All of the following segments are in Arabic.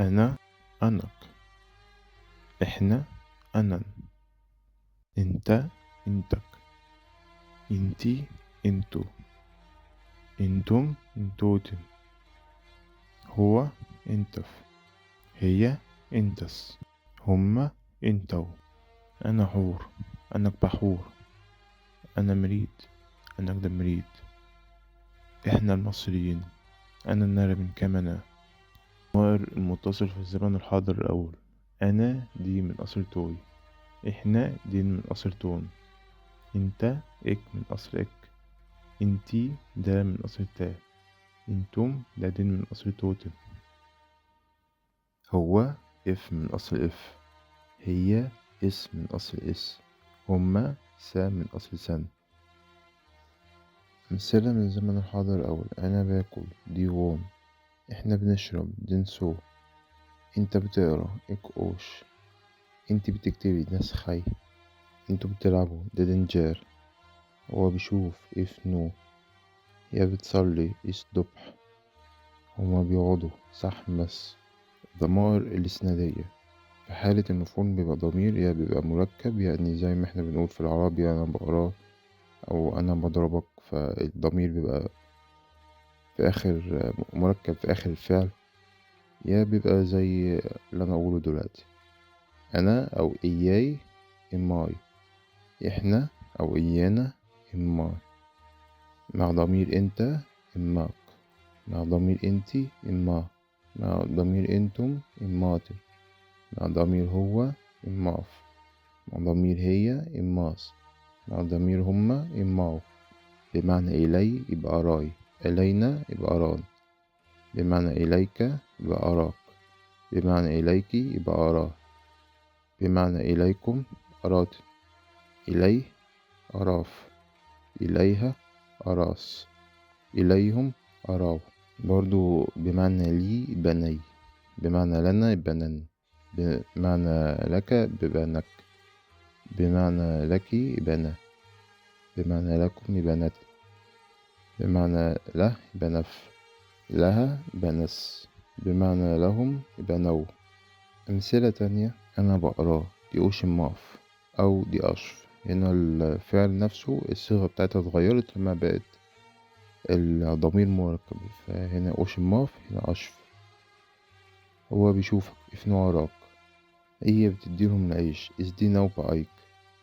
أنا أنك، إحنا أنن، أنت أنتك، أنتي أنتو، أنتم أنتوتن، هو أنتف، هي أنتس، هما أنتو، أنا حور، أنك بحور، أنا مريد، أنك ده مريد، إحنا المصريين، أنا نرى من كمنا. الضمائر المتصل في الزمن الحاضر الأول. أنا دي من أصل توي، إحنا دي من أصل تون، أنت إك من أصل إك، أنتي ده من أصل تا، أنتم ده دين من أصل توتن، هو إف من أصل إف، هي إس من أصل إس، هما سا من أصل سن. أمثلة من الزمن الحاضر الأول. أنا باكل دي غون، إحنا بنشرب دي نسو، أنت بتقرا إك أوش، أنتي بتكتبي ناس خي، أنتوا بتلعبوا ده دنجار، هو بيشوف إف نو، هي بتصلي إس دبح، هما بيقعدوا صح بس. الضمائر الإسنادية في حالة المفعول بيبقى ضمير، يا بيبقى مركب يعني زي ما احنا بنقول في العربي أنا بقراه أو أنا بضربك، فالضمير بيبقى في آخر مركب في آخر الفعل، يا بيبقى زي اللي أنا أقوله دلوقتي أنا أو إياي إماي، إحنا أو إيانا إماي، مع ضمير أنت إماك، مع ضمير أنتي إما، مع ضمير أنتم إماتن، مع ضمير هو إماف، مع ضمير هي إماس، مع ضمير هما إماو. بمعنى إلي يبقى أراي، إلينا يبقى أران، بمعنى إليك يبقى أراك، بمعنى إليك يبقى أراه، بمعنى إليكم أرات، إليه أراف، إليها أراس، إليهم أراو. برضو بمعنى لي بني، بمعنى لنا بنن، بمعنى لك ببنك، بمعنى لك بنا، بمعنى لكم بنات، بمعنى له بنف، لها بنس، بمعنى لهم بنو. أمثلة تانية. أنا بقراه دي أوشن ماف أو دي أشف، هنا الفعل نفسه الصيغة بتاعتها اتغيرت لما بقت الضمير مركب، فهنا أوشن ماف هنا أشف. هو بيشوفك إفنو وراك، هي بتديلهم العيش إزدينا وبأيك،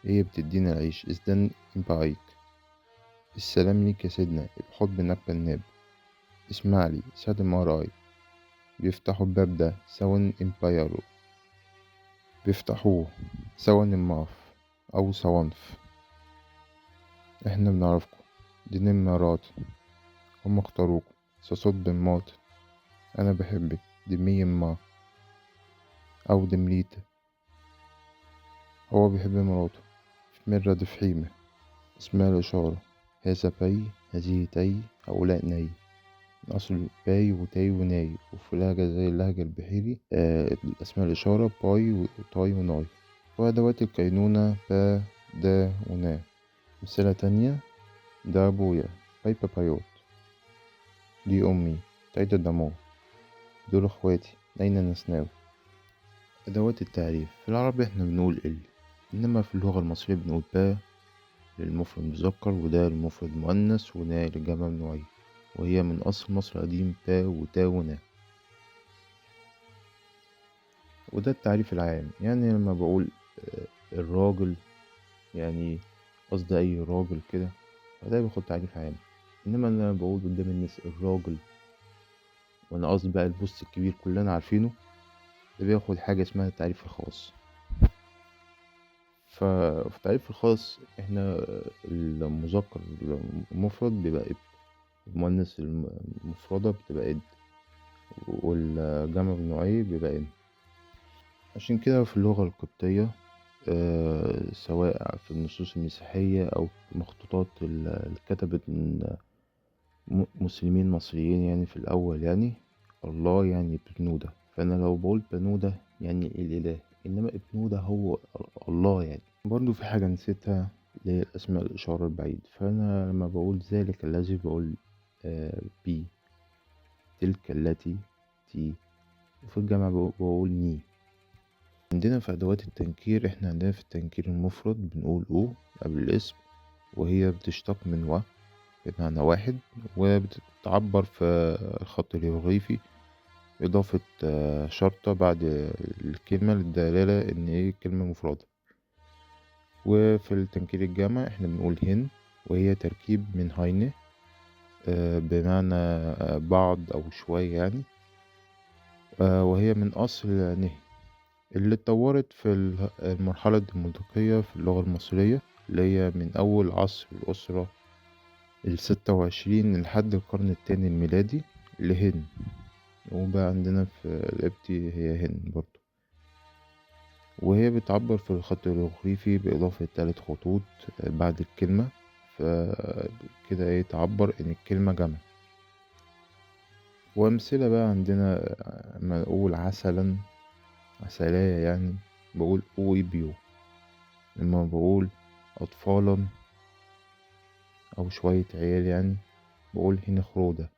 هي بتدينا العيش إزدن بأيك. السلام ليك يا سيدنا بحب إنك بناب، اسمعلي سلم وراي، بيفتحوا الباب ده سون إمبايرو، بيفتحوه سون الماف أو سوانف. إحنا بنعرفكم دي نمرات، هم اختاروكم سصوت بمات. أنا بحبك دي مية ما أو دمريت، هو بيحب مراته في مرة دفحيمة، اسمها الإشارة هذا باي هذه تاي هؤلاء ناي، من أصل باي وتاي وناي، وفي لهجة زي اللهجة البحيري أسماء الإشارة باي وتاي وناي، وأدوات الكينونة با دا ونا. مثلة تانية. ده أبويا باي بابايوت، دي أمي تايدا دامو، دول أخواتي ناينا نسناو. أدوات التعريف في العربي احنا بنقول ال، إنما في اللغة المصرية بنقول با للمفرد المذكر، وده للمفرد المؤنث، ونا للجمع النوعي، وهي من أصل مصر القديم با وتا ونا. وده التعريف العام، يعني لما بقول الراجل يعني قصدي أي راجل كده، فده باخد تعريف عام. إنما أنا لما بقول قدام الناس الراجل وأنا قصدي بقى البوست الكبير كلنا عارفينه، ده بياخد حاجة اسمها التعريف الخاص. ففي التعريف الخاص احنا المذكر المفرد بيبقى اب، المؤنث المفردة بتبقى اد، والجمع النوعي بيبقى ان. عشان كده في اللغة القبطية سواء في النصوص المسيحية أو مخطوطات اللي اتكتبت من مسلمين مصريين يعني في الأول، يعني الله يعني بنودة، فأنا لو بقول بنودة يعني الإله، إنما ابنودة هو الله يعني. برضو في حاجة نسيتها اللي هي الأسماء الإشارة البعيد، فأنا لما بقول ذلك الذي بقول بي، تلك التي تي، وفي الجمع بقول ني. عندنا في أدوات التنكير، احنا عندنا في التنكير المفرد بنقول أو قبل الاسم، وهي بتشتق من بمعنى واحد، وبتعبر في الخط الهيروغليفي بإضافة شرطة بعد الكلمة للدلالة إن إيه كلمة مفردة. وفي التنكير الجمع احنا بنقول هن، وهي تركيب من هاينه بمعنى بعض أو شوية يعني، وهي من أصل نهي اللي اتطورت في المرحلة الديمقراطية في اللغة المصرية، اللي هي من أول عصر الأسرة 26 لحد القرن التاني الميلادي لهن. وبقى عندنا في القبطي هي هن برضو، وهي بتعبر في الخط الهيروغليفي بإضافة 3 خطوط بعد الكلمة، فكده ايه تعبر إن الكلمة جمع. وأمثلة بقى عندنا لما أقول عسلا، عسلاية يعني، بقول أويبيو. لما بقول أطفالا أو شوية عيال يعني بقول هنا خرودة.